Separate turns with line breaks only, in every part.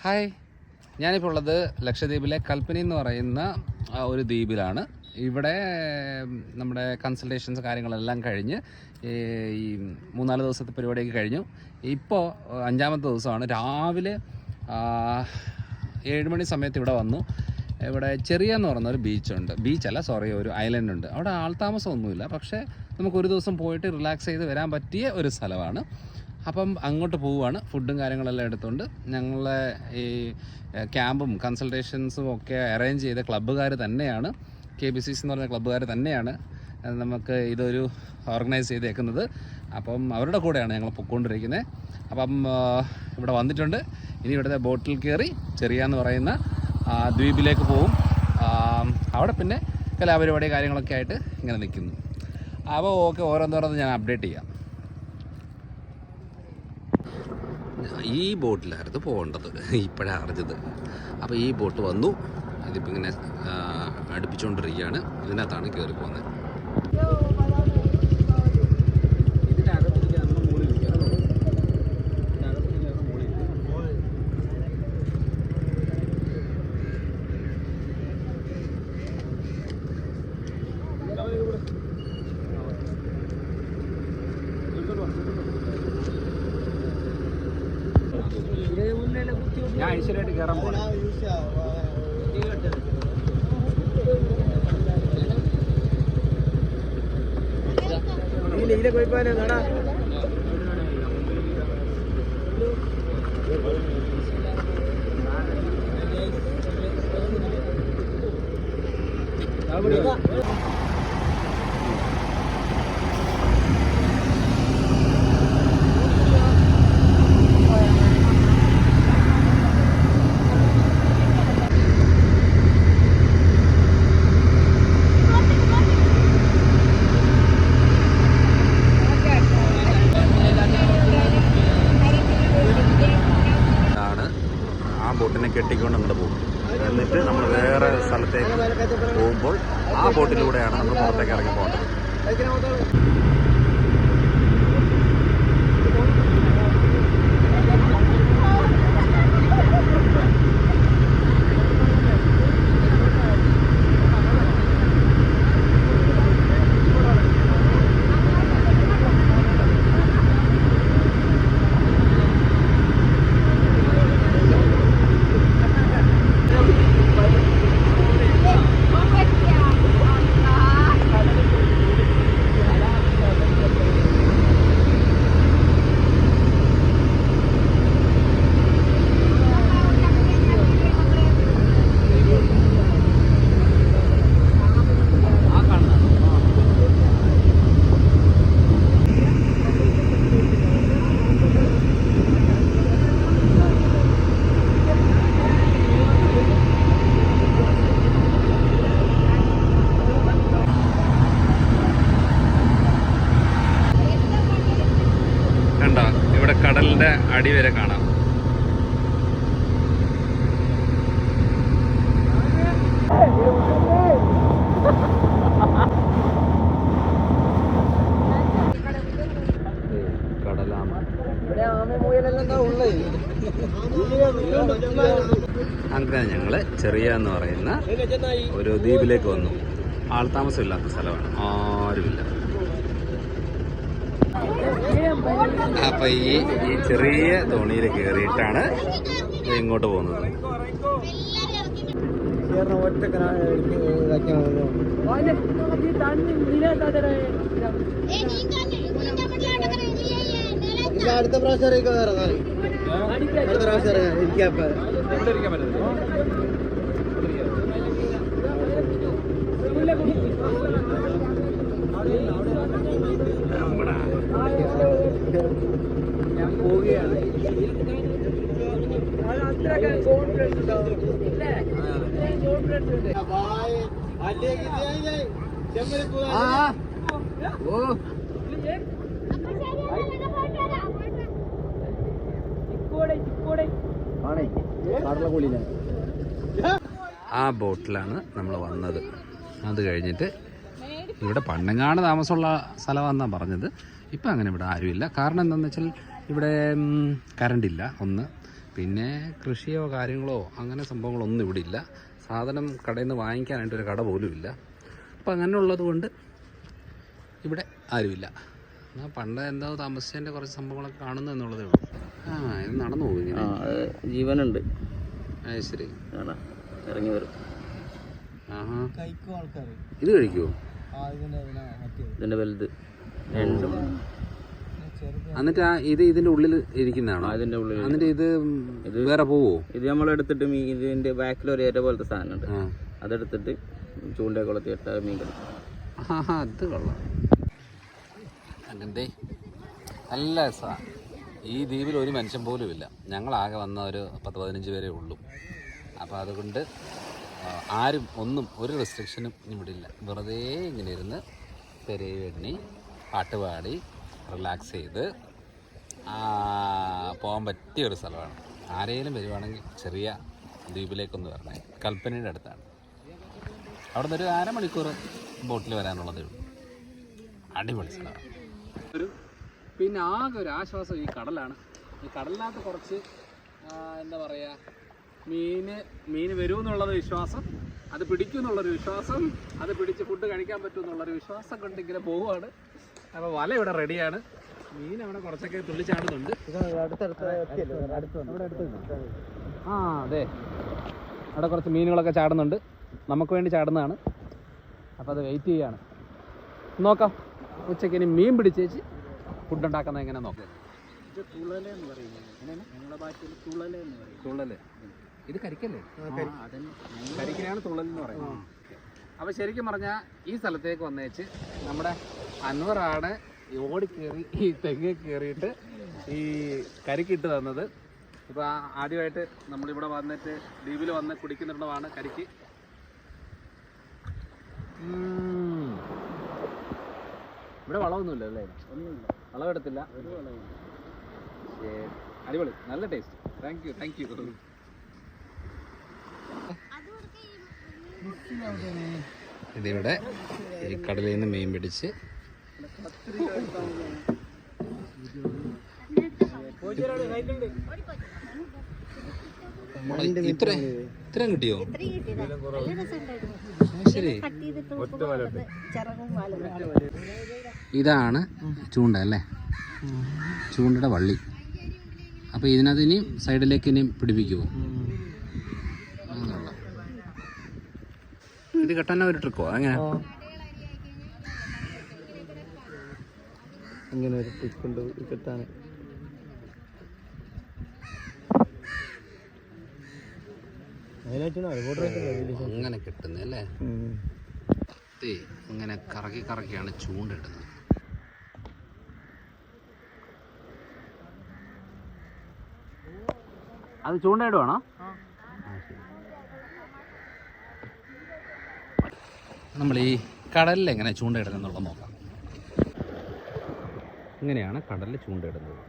Hi, ഞാനിപ്പോൾ ഉള്ളത് ലക്ഷദ്വീപിലെ കൽപ്പനി എന്ന് പറയുന്ന ഒരു ദ്വീപിലാണ്. ഇവിടെ നമ്മുടെ കൺസൾട്ടേഷൻസ് കാര്യങ്ങളെല്ലാം കഴിഞ്ഞ് ഈ 3-4 ദിവസത്തെ പരിപാടിയൊക്കെ കഴിഞ്ഞു. ഇപ്പോൾ 5-ാമത്തെ ദിവസമാണ്. രാവിലെ 7 മണി സമയത്ത് ഇവിടെ വന്നു. ഇവിടെ ചെറിയ എന്ന് പറയുന്ന ഒരു ഒരു ഐലൻഡ് ഉണ്ട്. അവിടെ ആൾതാമസമൊന്നുമില്ല, പക്ഷേ നമുക്കൊരു ദിവസം പോയിട്ട് റിലാക്സ് ചെയ്ത് വരാൻ പറ്റിയ ഒരു സ്ഥലമാണ്. അപ്പം അങ്ങോട്ട് പോവുകയാണ്. ഫുഡും കാര്യങ്ങളെല്ലാം എടുത്തുകൊണ്ട് ഞങ്ങളെ ഈ ക്യാമ്പും കൺസൾട്ടേഷൻസും ഒക്കെ അറേഞ്ച് ചെയ്ത ക്ലബ്ബുകാർ തന്നെയാണ്, KBCC എന്ന് പറഞ്ഞ ക്ലബ്ബുകാർ തന്നെയാണ് നമുക്ക് ഇതൊരു ഓർഗനൈസ് ചെയ്തേക്കുന്നത്. അപ്പം അവരുടെ കൂടെയാണ് ഞങ്ങൾ പൊയ്ക്കൊണ്ടിരിക്കുന്നത്. അപ്പം ഇവിടെ വന്നിട്ടുണ്ട്. ഇനി ഇവിടുത്തെ ബോട്ടിൽ കയറി ചെറിയ എന്ന് പറയുന്ന ദ്വീപിലേക്ക് പോവും. അവിടെ പിന്നെ കലാപരിപാടി കാര്യങ്ങളൊക്കെ ആയിട്ട് ഇങ്ങനെ നിൽക്കുന്നു. അപ്പോൾ ഓക്കെ, ഓരോന്നോരോന്ന് ഞാൻ അപ്ഡേറ്റ് ചെയ്യാം. ഈ ബോട്ടിലായിരുന്നു പോകേണ്ടത്, ഇപ്പോഴാണ് അറിഞ്ഞത്. അപ്പോൾ ഈ ബോട്ട് വന്നു. ഇതിപ്പോൾ ഇങ്ങനെ അടുപ്പിച്ചുകൊണ്ടിരിക്കുകയാണ്. ഇതിനകത്താണ് കയറി പോകുന്നത്. ഞാൻ ഐശ്വര്യമായിട്ട് കയറാൻ പോകണം. ബോട്ടിനെ കെട്ടിക്കൊണ്ട് നമ്മൾ പോകും. എന്നിട്ട് നമ്മൾ വേറെ സ്ഥലത്തേക്ക് പോകുമ്പോൾ ആ ബോട്ടിലൂടെയാണ് നമ്മൾ പുറത്തേക്ക് ഇറങ്ങി പോകേണ്ടത്. ഇവിടെ കടലിന്റെ അടി വരെ കാണാം. അങ്ങനെ ഞങ്ങള് ചെറിയ എന്ന് പറയുന്ന ഒരു ദ്വീപിലേക്ക് വന്നു. ആൾതാമസമില്ലാത്ത സ്ഥലമാണ്, ആരുമില്ല. അപ്പൊ ഈ ചെറിയ തോണിയിൽ കയറിയിട്ടാണ് ഇങ്ങോട്ട് പോകുന്നത്.
അടുത്ത പ്രാവശ്യം
ഞാൻ പോവുകയാണ്. ആ ബോട്ടിലാണ് നമ്മൾ വന്നത്. അത് കഴിഞ്ഞിട്ട് ഇവിടെ പണ്ടങ്ങാണ് താമസമുള്ള സ്ഥലമാണെന്നാണ് പറഞ്ഞത്. ഇപ്പം അങ്ങനെ ഇവിടെ ആരുമില്ല. കാരണം എന്താണെന്ന് വെച്ചാൽ ഇവിടെ കറണ്ടില്ല ഒന്ന്, പിന്നെ കൃഷിയോ കാര്യങ്ങളോ അങ്ങനെ സംഭവങ്ങളൊന്നും ഇവിടെ ഇല്ല. സാധനം കടയിൽ നിന്ന് വാങ്ങിക്കാനായിട്ടൊരു കട പോലും ഇല്ല. അപ്പം അങ്ങനെയുള്ളത് കൊണ്ട് ഇവിടെ ആരുമില്ല. എന്നാൽ പണ്ട് എന്തോ താമസിച്ചതിൻ്റെ കുറച്ച് സംഭവങ്ങളൊക്കെ കാണുന്നു എന്നുള്ളതേ ഉള്ളൂ. ആ ഇത് നടന്നു പോകും ഇങ്ങനെ.
ജീവനുണ്ട്.
ശരി,
ഇറങ്ങി വരും.
ആഹാ,
കഴിക്കും ആൾക്കാർ.
ഇത് കഴിക്കുമോ?
ഇതിന്റെ വലുത്.
എന്നിട്ട് ഇതിന്റെ ഉള്ളിൽ ഇരിക്കുന്നതാണോ?
ഇതിന്റെ ഉള്ളിൽ.
എന്നിട്ട് ഇത് വേറെ പോവോ?
ഇത് നമ്മൾ എടുത്തിട്ട് ഇതിന്റെ ബാക്കിൽ ഒരു ഏര പോലത്തെ സാധനം ഉണ്ട്. അതെടുത്തിട്ട് ചൂണ്ട കുളത്തി ഇട്ടാൽ മീൻ കിട്ടും.
അത് കൊള്ളാം. അങ്ങനത്തെ നല്ല രസമാണ്. ഈ ദ്വീപിൽ ഒരു മനുഷ്യൻ പോലും ഇല്ല. ഞങ്ങളാകെ വന്ന ഒരു 10-15 പേരേ ഉള്ളൂ. അപ്പോൾ അതുകൊണ്ട് ആരും ഒന്നും ഒരു റെസ്ട്രിക്ഷനും ഇവിടെ ഇല്ല. വെറുതെ ഇങ്ങനെ ഇരുന്ന് പെരയെ എണ്ണി പാട്ടുപാടി റിലാക്സ് ചെയ്ത് പോകാൻ പറ്റിയ ഒരു സ്ഥലമാണ്. ആരെങ്കിലും വരുവാണെങ്കിൽ ചെറിയ ദ്വീപിലേക്കൊന്ന് വരണേ. കൽപ്പനയുടെ അടുത്താണ്. അവിടെ നിന്ന് ഒരു 1/2 മണിക്കൂർ ബോട്ടിൽ വരാനുള്ളതേ ഉള്ളൂ. അടിപൊളി സ്ഥലമാണ്. പിന്നെ ആകെ ഒരു ആശ്വാസം ഈ കടലാണ്. ഈ കടലിനകത്ത് കുറച്ച് എന്താ പറയുക, മീൻ വരുമെന്നുള്ളൊരു വിശ്വാസം, അത് പിടിക്കുമെന്നുള്ളൊരു വിശ്വാസം, അത് പിടിച്ച് ഫുഡ് കഴിക്കാൻ പറ്റുമെന്നുള്ളൊരു വിശ്വാസം കൊണ്ട് ഇങ്ങനെ പോവുകയാണ്. അപ്പോൾ വല ഇവിടെ റെഡിയാണ്. മീൻ അവിടെ കുറച്ചൊക്കെ തുള്ളിച്ചാടുന്നുണ്ട്. ആ അതെ, അവിടെ കുറച്ച് മീനുകളൊക്കെ ചാടുന്നുണ്ട്. നമുക്ക് വേണ്ടി ചാടുന്നതാണ്. അപ്പോൾ അത് വെയിറ്റ് ചെയ്യാണ്. നോക്കാം ഉച്ചയ്ക്ക് ഇനി മീൻ പിടിച്ചേച്ച് ഫുഡ് ഉണ്ടാക്കുന്നത് എങ്ങനെ നോക്കാം.
ഇത് തുള്ളലെന്ന് പറയുന്നത്. ഞങ്ങളുടെ ഭാഷയിൽ തുള്ളലെന്ന് പറയും.
തുള്ളല് ഇത് കരിക്കല്ലേ? കരിക്കലാണ് തുള്ളൽ എന്ന് പറയുന്നത്. അപ്പോൾ ശരിക്കും പറഞ്ഞാൽ ഈ സ്ഥലത്തേക്ക് വന്നേച്ച് നമ്മുടെ അൻവറാണ് ഓടിക്കേറി ഈ തെങ്ങ് കയറിയിട്ട് ഈ കരിക്കിട്ട് തന്നത്. ഇപ്പോൾ ആദ്യമായിട്ട് നമ്മളിവിടെ വന്നിട്ട് ദ്വീപിൽ വന്ന് കുടിക്കുന്നിടമാണ് കരിക്ക്. ഇവിടെ വളമൊന്നുമില്ല അല്ലേ?
ഒന്നുമില്ല,
വളമെടുത്തില്ല.
ഒരു വളമില്ല.
അടിപൊളി, നല്ല ടേസ്റ്റ്. Thank you. ഇതിവിടെ ഈ കടലിൽ നിന്ന് മീൻ പിടിച്ച് ഇത്രയും കിട്ടിയോ? ശരി, ഇതാണ് ചൂണ്ട അല്ലേ? ചൂണ്ടയുടെ വള്ളി. അപ്പോൾ ഇതിനകത്ത് ഇനിയും സൈഡിലേക്ക് ഇനിയും പിടിപ്പിക്കുമോ? ഇത് കെട്ടാൻ ഒരു ട്രിക്കോ അങ്ങനെ?
ഇങ്ങനെ ഒരു ട്രിക്കുണ്ട് കിട്ടാൻ.
അങ്ങനെ കിട്ടുന്നത് അല്ലേ? ഇങ്ങനെ കറക്കിയാണ് ചൂണ്ട ഇടുന്നത്. അത് ചൂണ്ടയിടുവാണോ? നമ്മൾ ഈ കടലിൽ എങ്ങനെ ചൂണ്ടയിടുന്നുള്ളത് നോക്കാം. ഇങ്ങനെയാണ് കടലിൽ ചൂണ്ടയിടുന്നത്.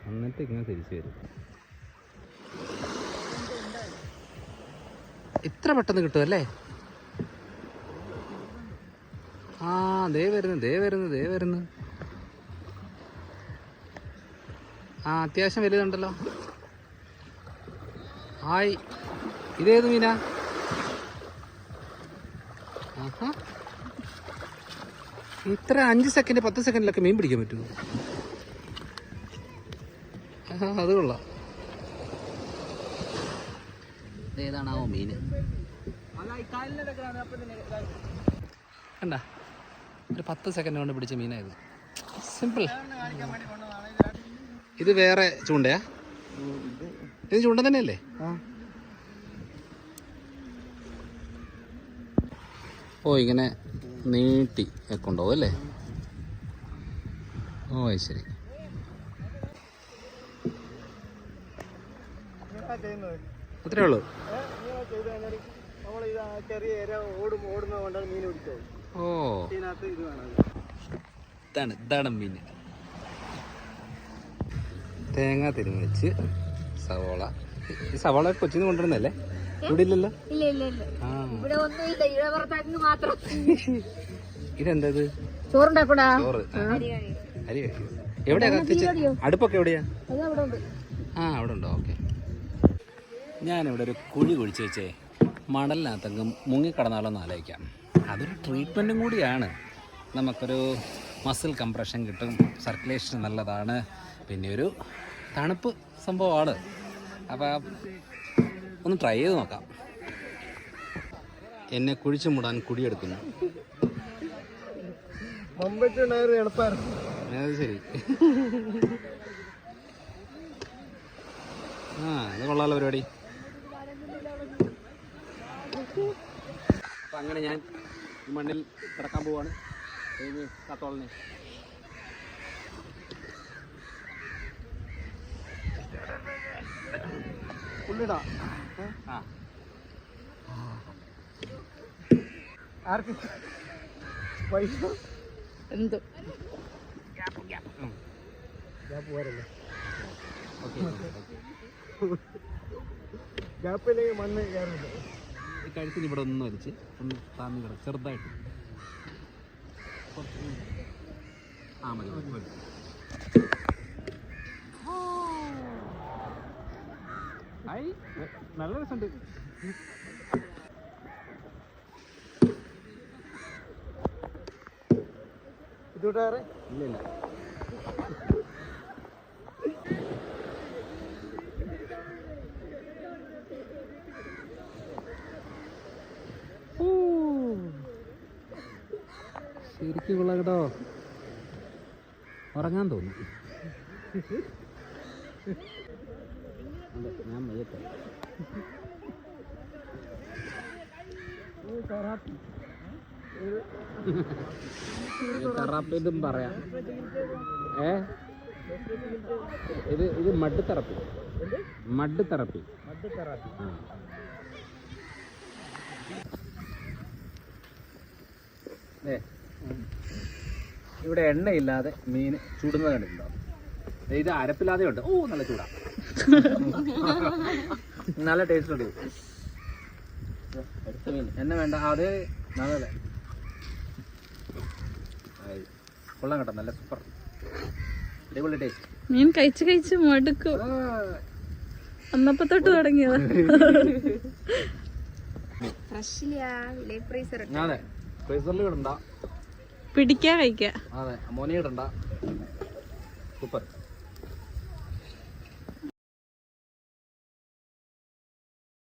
എന്നിട്ട് ഇങ്ങനെ തിരിച്ചു വരും. ഇത്ര പെട്ടെന്ന് കിട്ടുമല്ലേ? ദേ വരുന്നു. അത്യാവശ്യം വലുതുണ്ടല്ലോ. ഹായ്, ഇതേത് മീനാ? ഇത്ര 5 സെക്കൻഡ് 10 സെക്കൻഡിലൊക്കെ മീൻ പിടിക്കാൻ പറ്റുമോ? അത് കൊള്ളാം. ഏതാണാവോ മീന്? കണ്ട, ഒരു 10 സെക്കൻഡ് കൊണ്ട് പിടിച്ച മീനായത്. സിമ്പിൾ. ഇത് വേറെ ചൂണ്ടയാ? ഇത് ചൂണ്ട തന്നെയല്ലേ? ഇങ്ങനെ നീട്ടി കൊണ്ടുപോകും അല്ലേ? ശരി. അത്രേ ഉള്ളൂ. ഇതാണ് മീൻ. തേങ്ങ തിരുമിച്ച് സവോള. ഈ സവോള കൊച്ചിന്ന് കൊണ്ടുവരുന്നല്ലേ? ഇവിടെ ഇല്ലല്ലോ.
ഇതെന്തത്? ചോറുണ്ടാക്കൂടാ.
ചോറ് അരി കഴിക്കും. എവിടെയാ കത്തിച്ച്? അടുപ്പൊക്കെ എവിടെയാ? ആ അവിടെ ഉണ്ടോ? ഓക്കെ. ഞാനിവിടെ ഒരു കുഴി കുഴിച്ച് വെച്ചേ മണലിനകത്തെങ്കിലും മുങ്ങിക്കടന്നാലോന്ന് ആലോചിക്കാം. അതൊരു ട്രീറ്റ്മെൻറ്റും കൂടിയാണ്. നമുക്കൊരു മസിൽ കംപ്രഷൻ കിട്ടും, സർക്കുലേഷൻ നല്ലതാണ്, പിന്നെ ഒരു തണുപ്പ് സംഭവമാണ്. അപ്പോൾ ഒന്ന് ട്രൈ ചെയ്ത് നോക്കാം. എന്നെ കുഴിച്ചു മൂടാൻ കുഴിയെടുക്കുന്നു. അത് ശരി. ഇത് കൊള്ളാലോ പരിപാടി. അപ്പം അങ്ങനെ ഞാൻ ഈ മണ്ണിൽ കിടക്കാൻ പോവാണ്. കത്തോളനെ
പുള്ളിടാ ആർക്ക് പൈസ
എന്തോ
പോരല്ലേ? ഗ്യാപ്പിലേക്ക് മണ്ണ് കയറുന്നുണ്ട്.
ഈ കഴുത്തിന് ഇവിടെ ഒന്ന് വലിച്ച് ഒന്ന് താന്ന് കിടക്കും ചെറുതായിട്ട്. ആ മതി മതി. ആയി നല്ല രസമുണ്ട്.
ഇതൂട്ടാറെ
ഇല്ല ഇല്ല. ശരിക്കും കൊള്ളാം കേട്ടോ. ഉറങ്ങാൻ തോന്നും. ഞാൻ മയ്യത്തെ തെറാപ്പിതും പറയാം. ഇത് മഡ് തെറപ്പി. Mud therapy. ഇവിടെ എണ്ണയില്ലാതെ മീൻ ചുടുന്നത് കണ്ടിട്ടുണ്ടോ? ഇത് അരപ്പില്ലാതെ ഉണ്ട്. ഓ നല്ല ചൂടാ. നല്ല ടേസ്റ്റ് ഉണ്ട്. എടുത്ത മീൻ എണ്ണ വേണ്ട. അത് നല്ലതല്ലേ? കൊള്ളാം കേട്ടോ. നല്ല സൂപ്പർ അടിപൊളി ടേസ്റ്റ്.
മീൻ കഴിച്ച് കഴിച്ച് മടുക്കും. അന്നപ്പോ തൊട്ട് തുടങ്ങിയത്.
അതെ ഫ്രീസറിൽ ഇടണ്ട,
പിടിക്കാൻ വയ്ക്കാം.
അതെ അമോണിയ ഇടണ്ട. സൂപ്പർ.